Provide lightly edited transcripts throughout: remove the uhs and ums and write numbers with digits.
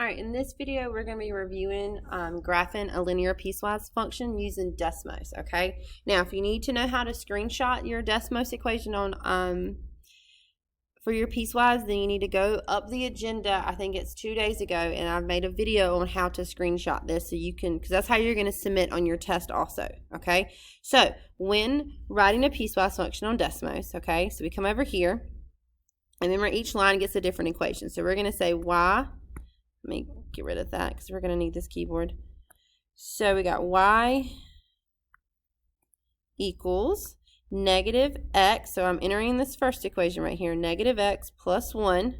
Alright, in this video we're going to be reviewing graphing a linear piecewise function using Desmos, okay? Now if you need to know how to screenshot your Desmos equation on for your piecewise, then you need to go up the agenda. I think it's 2 days ago, and I've made a video on how to screenshot this so you can, because that's how you're going to submit on your test also, okay? So when writing a piecewise function on Desmos, okay, so we come over here, and remember each line gets a different equation. So we're going to say y, let me get rid of that because we're going to need this keyboard. So we got y equals negative x. So I'm entering this first equation right here, negative x plus 1.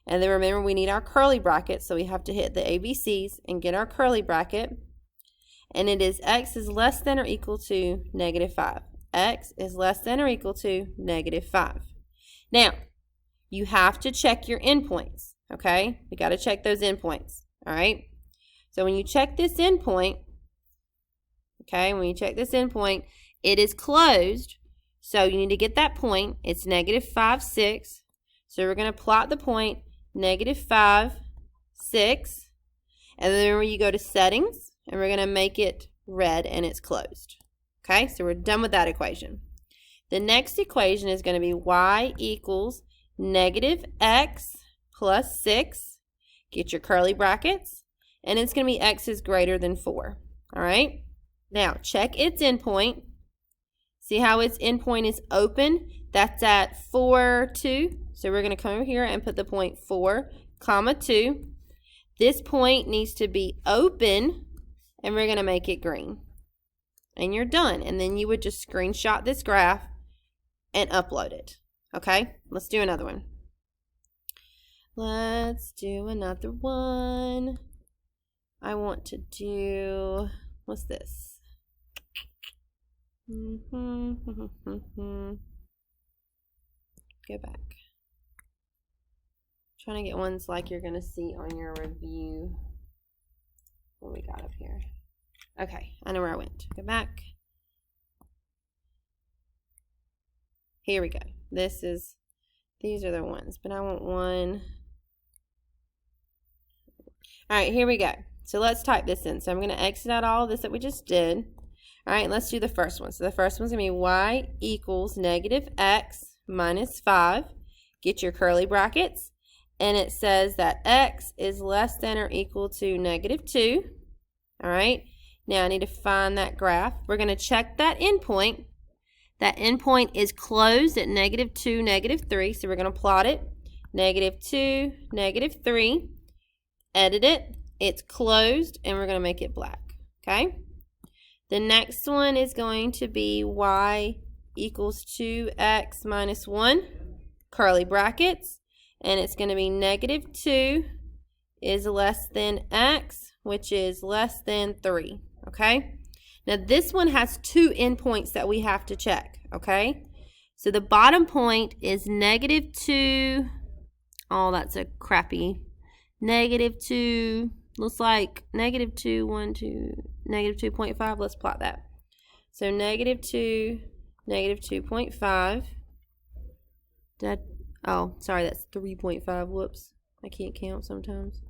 And then remember we need our curly bracket, so we have to hit the ABCs and get our curly bracket. And it is x is less than or equal to negative 5. X is less than or equal to negative 5. Now, you have to check your endpoints, okay? We got to check those endpoints, all right? So when you check this endpoint, okay, when you check this endpoint, it is closed, so you need to get that point. It's negative 5, 6. So we're going to plot the point, negative 5, 6. And then when you go to settings, and we're going to make it red, and it's closed. Okay, so we're done with that equation. The next equation is going to be y equals negative x plus 6. Get your curly brackets. And it's going to be x is greater than 4. All right, now check its endpoint. See how its endpoint is open? That's at 4, 2. So we're going to come over here and put the point 4, comma 2. This point needs to be open, and we're going to make it green. And you're done. And then you would just screenshot this graph and upload it. Okay, let's do another one. Let's do another one. I want to do, what's this? Go back. Trying to get ones like you're going to see on your review. What we got up here? Okay, I know where I went. Go back. Here we go. These are the ones, but I want one. All right, here we go. So let's type this in. So I'm going to exit out all of this that we just did. All right, let's do the first one. So the first one's going to be y equals negative x minus 5. Get your curly brackets. And it says that x is less than or equal to negative 2. All right, now I need to find that graph. We're going to check that endpoint. That endpoint is closed at negative 2, negative 3. So we're going to plot it. Negative 2, negative 3. Edit it. It's closed, and we're going to make it black. Okay? The next one is going to be y equals 2x minus 1. Curly brackets. And it's going to be negative 2 is less than x, which is less than 3. Okay? Now this one has 2 endpoints that we have to check, okay? So the bottom point is negative 2. Oh, that's a crappy. Negative 2, looks like negative 2, 1, 2, negative 2.5. Let's plot that. So negative 2, negative 2.5. Oh, sorry, that's 3.5. Whoops. I can't count sometimes.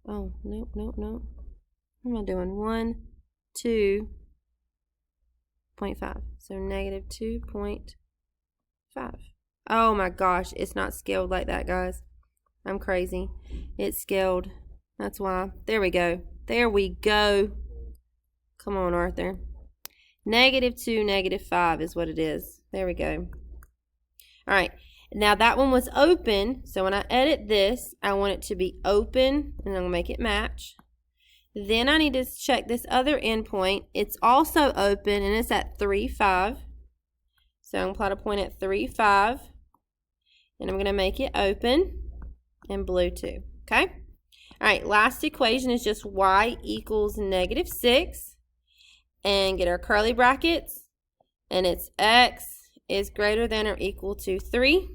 Oh, nope, nope, nope. What am I doing? 1, 2.5. So negative 2.5. Oh my gosh, it's not scaled like that, guys. I'm crazy. It's scaled. That's why. There we go. There we go. Come on, Arthur. Negative 2, negative 5 is what it is. There we go. All right. Now that one was open. So when I edit this, I want it to be open, and I'm going to make it match. Then I need to check this other endpoint. It's also open, and it's at 3, 5. So I'm going to plot a point at 3, 5. And I'm going to make it open and blue too. Okay? All right, last equation is just y equals negative 6. And get our curly brackets. And it's x is greater than or equal to 3.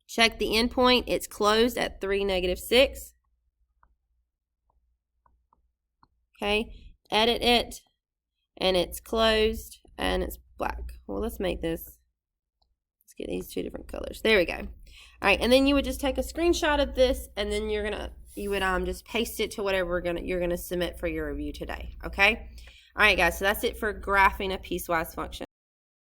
Check the endpoint. It's closed at 3, negative 6. Okay, edit it, and it's closed, and it's black. Well, let's make this. Let's get these 2 different colors. There we go. All right, and then you would just take a screenshot of this, and then you're going to you would just paste it to whatever you're gonna submit for your review today. Okay. All right, guys. So that's it for graphing a piecewise function.